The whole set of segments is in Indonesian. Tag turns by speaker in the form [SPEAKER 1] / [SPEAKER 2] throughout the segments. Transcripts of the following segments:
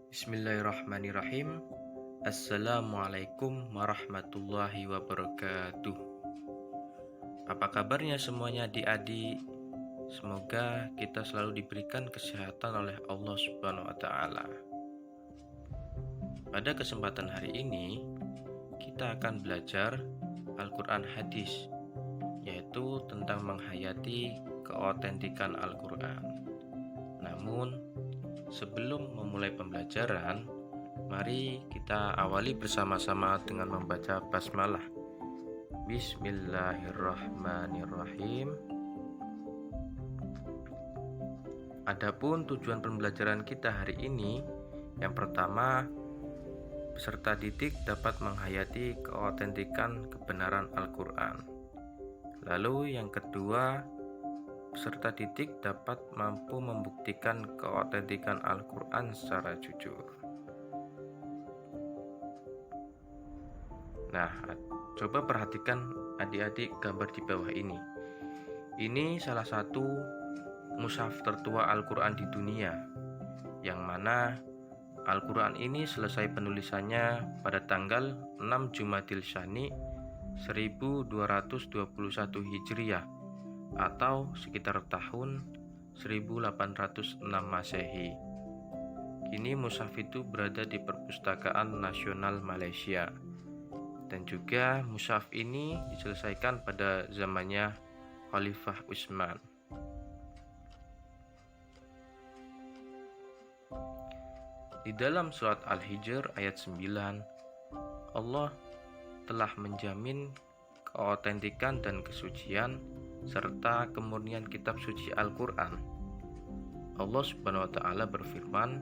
[SPEAKER 1] Bismillahirrahmanirrahim. Assalamualaikum warahmatullahi wabarakatuh. Apa kabarnya semuanya adik-adik? Semoga kita selalu diberikan kesehatan oleh Allah Subhanahu wa taala. Pada kesempatan hari ini, kita akan belajar Al-Qur'an hadis, yaitu tentang menghayati keotentikan Al-Qur'an. Namun, sebelum memulai pembelajaran, mari kita awali bersama-sama dengan membaca basmalah. Bismillahirrahmanirrahim. Adapun tujuan pembelajaran kita hari ini, yang pertama, peserta didik dapat menghayati keotentikan kebenaran Al-Qur'an. Lalu yang kedua, peserta didik dapat mampu membuktikan keotentikan Al-Qur'an secara jujur. Nah, coba perhatikan adik-adik gambar di bawah ini. Ini salah satu mushaf tertua Al-Qur'an di dunia, yang mana Al-Qur'an ini selesai penulisannya pada tanggal 6 Jumadil Syani 1221 Hijriah atau sekitar tahun 1806 Masehi. Kini mushaf itu berada di Perpustakaan Nasional Malaysia. Dan juga mushaf ini diselesaikan pada zamannya Khalifah Utsman. Di dalam surat Al-Hijr ayat 9, Allah telah menjamin keotentikan dan kesucian serta kemurnian kitab suci Al-Qur'an. Allah Subhanahu wa taala berfirman,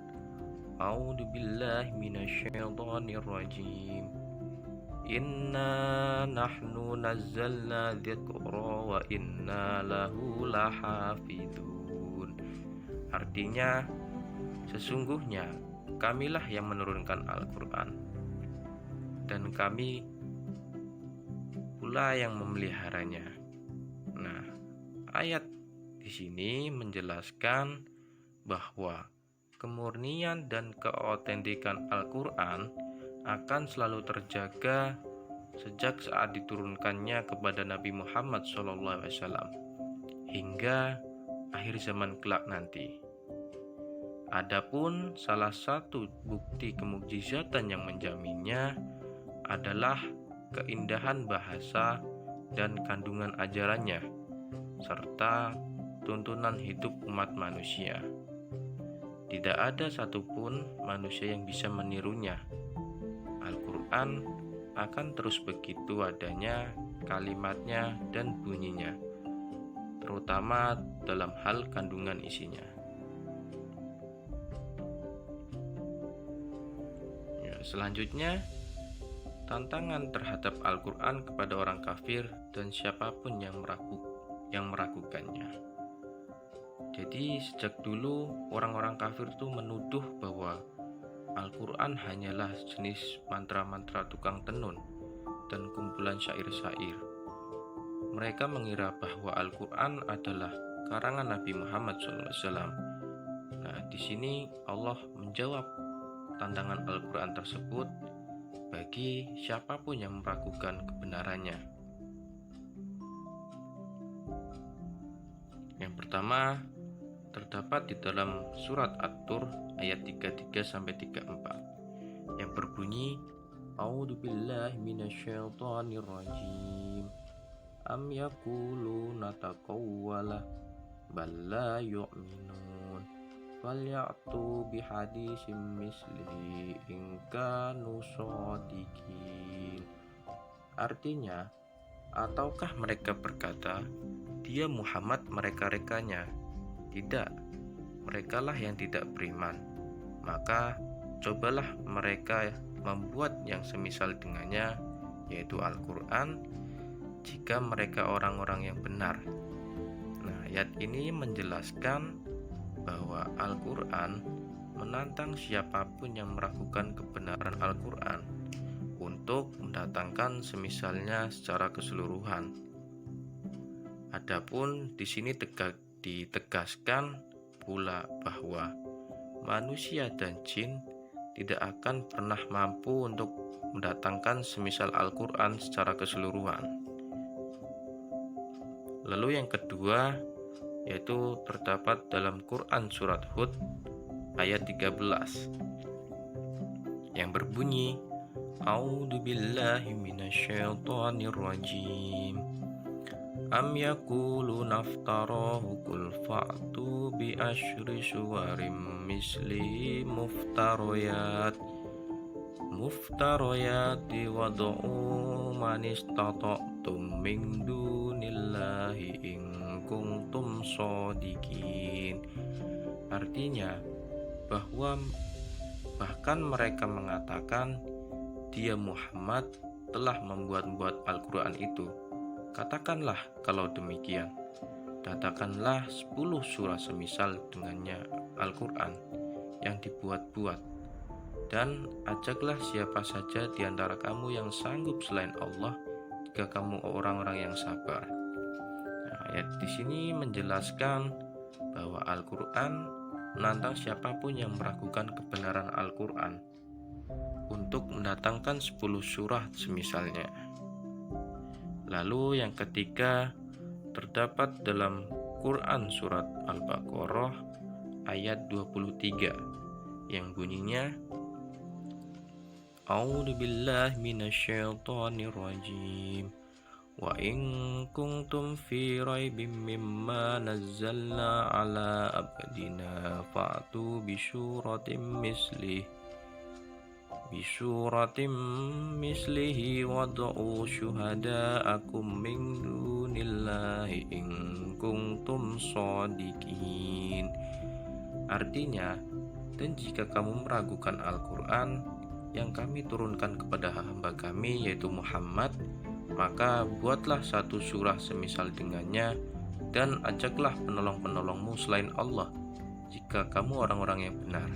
[SPEAKER 1] "A'udzubillahi minasyaitonirrajim. Inna nahnu nazzalna dzikra wa inna lahu lahafidun." Artinya, sesungguhnya kamilah yang menurunkan Al-Qur'an dan kami pula yang memeliharanya. Nah, ayat di sini menjelaskan bahwa kemurnian dan keotentikan Al-Qur'an akan selalu terjaga sejak saat diturunkannya kepada Nabi Muhammad SAW hingga akhir zaman kelak nanti. Adapun salah satu bukti kemukjizatan yang menjaminnya adalah keindahan bahasa dan kandungan ajarannya, serta tuntunan hidup umat manusia. Tidak ada satupun manusia yang bisa menirunya. Al-Qur'an akan terus begitu adanya kalimatnya dan bunyinya, terutama dalam hal kandungan isinya. Selanjutnya, tantangan terhadap Al-Qur'an kepada orang kafir dan siapapun yang meragukannya. Jadi sejak dulu orang-orang kafir itu menuduh bahwa Al-Qur'an hanyalah jenis mantra-mantra tukang tenun dan kumpulan syair-syair. Mereka mengira bahwa Al-Qur'an adalah karangan Nabi Muhammad SAW. Nah, di sini Allah menjawab tantangan Al-Qur'an tersebut bagi siapapun yang meragukan kebenarannya. Yang pertama terdapat di dalam surat At-Tur ayat 33-34 yang berbunyi, "A'udzubillahi minasyaitonirrajim. Am yaquluna taqawwala bal la yu'minun. Falyatu bihadisim mislihi in kanu shadiqin." Artinya, ataukah mereka berkata, "Dia Muhammad mereka-rekanya"? Tidak, merekalah yang tidak beriman. Maka cobalah mereka membuat yang semisal dengannya, yaitu Al-Qur'an, jika mereka orang-orang yang benar. Nah, ayat ini menjelaskan bahwa Al-Qur'an menantang siapapun yang meragukan kebenaran Al-Qur'an untuk mendatangkan semisalnya secara keseluruhan. Adapun di sini ditegaskan pula bahwa manusia dan jin tidak akan pernah mampu untuk mendatangkan semisal Al-Quran secara keseluruhan. Lalu yang kedua, yaitu terdapat dalam Quran surat Hud ayat 13 yang berbunyi, A'udzu billahi minasyaitonir rajim. Am yaquluna naftarahu qul fa'tu bi asyri suwarim mislihi muftariyati wad'u man istata'tum min dunillahi in kuntum shadiqin. Artinya bahwa bahkan mereka mengatakan dia Muhammad telah membuat-buat Al-Quran itu. Katakanlah kalau demikian, datangkanlah 10 surah semisal dengannya Al-Quran yang dibuat-buat, dan ajaklah siapa saja di antara kamu yang sanggup selain Allah jika kamu orang-orang yang sabar. Nah, ayat di sini menjelaskan bahwa Al-Quran menantang siapapun yang meragukan kebenaran Al-Quran untuk mendatangkan 10 surah semisalnya. Lalu yang ketiga terdapat dalam Quran surat Al-Baqarah ayat 23 yang bunyinya, A'udzu billahi minasyaitonir rajim. Wa in kuntum fi raibim mimma nazzalna ala abdina fa'tu bisuratim mislihi wad'u syuhada'akum min dunillahi in kuntum shadiqin. Artinya, dan jika kamu meragukan Al-Quran yang kami turunkan kepada hamba kami yaitu Muhammad, maka buatlah satu surah semisal dengannya dan ajaklah penolong-penolongmu selain Allah jika kamu orang-orang yang benar.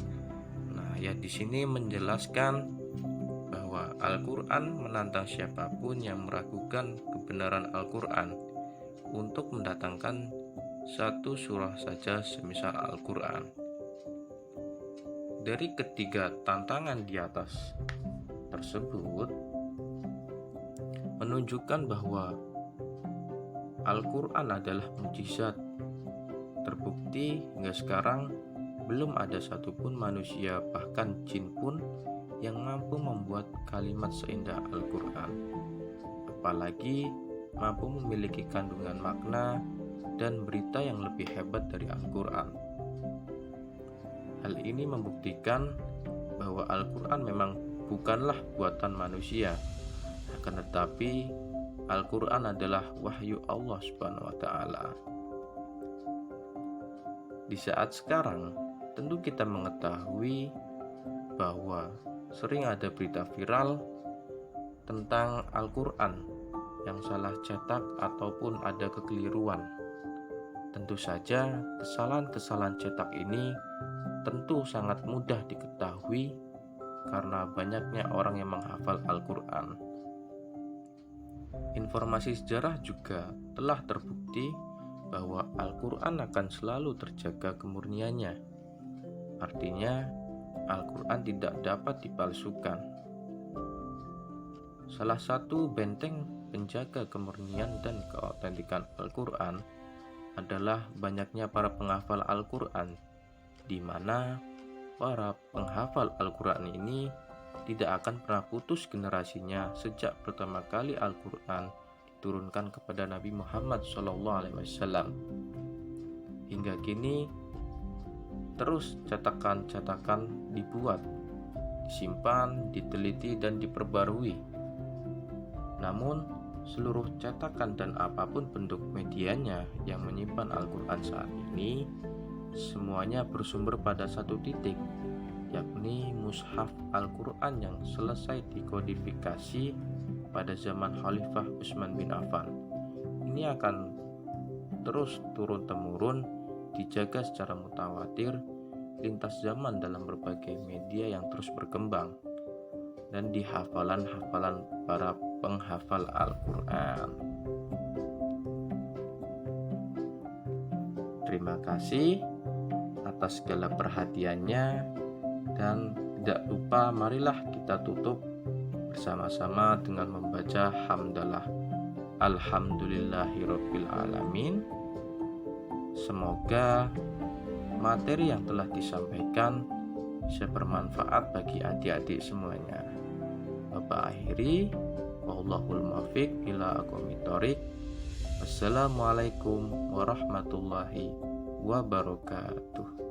[SPEAKER 1] Nah, ayat di sini menjelaskan bahwa Al-Quran menantang siapapun yang meragukan kebenaran Al-Quran untuk mendatangkan satu surah saja semisal Al-Quran. Dari ketiga tantangan di atas tersebut menunjukkan bahwa Al-Quran adalah mukjizat. Terbukti hingga sekarang belum ada satupun manusia, bahkan jin pun, yang mampu membuat kalimat seindah Al-Quran, apalagi mampu memiliki kandungan makna dan berita yang lebih hebat dari Al-Quran. Hal ini membuktikan bahwa Al-Quran memang bukanlah buatan manusia, akan tetapi Al-Quran adalah wahyu Allah Subhanahu wa Ta'ala. Di saat sekarang, tentu kita mengetahui bahwa sering ada berita viral tentang Al-Quran yang salah cetak ataupun ada kekeliruan. Tentu saja kesalahan-kesalahan cetak ini tentu sangat mudah diketahui karena banyaknya orang yang menghafal Al-Quran. Informasi sejarah juga telah terbukti bahwa Al-Quran akan selalu terjaga kemurniannya. Artinya, Al-Quran tidak dapat dipalsukan. Salah satu benteng penjaga kemurnian dan keautentikan Al-Quran adalah banyaknya para penghafal Al-Quran, di mana para penghafal Al-Quran ini tidak akan pernah putus generasinya sejak pertama kali Al-Quran diturunkan kepada Nabi Muhammad SAW. Hingga kini terus cetakan-cetakan dibuat, disimpan, diteliti, dan diperbarui. Namun seluruh cetakan dan apapun bentuk medianya yang menyimpan Al-Quran saat ini semuanya bersumber pada satu titik, yakni mushaf Al-Quran yang selesai dikodifikasi pada zaman Khalifah Utsman bin Affan. Ini akan terus turun-temurun dijaga secara mutawatir lintas zaman dalam berbagai media yang terus berkembang dan di hafalan-hafalan para penghafal Al-Quran. Terima kasih atas segala perhatiannya dan Tidak lupa marilah kita tutup bersama-sama dengan membaca hamdalah. Alhamdulillahirabbil alamin. Semoga materi yang telah disampaikan bisa bermanfaat bagi adik-adik semuanya. Bapak akhiri, wallahul muwaffiq ila aqwamit thoriq. Wassalamualaikum warahmatullahi wabarakatuh.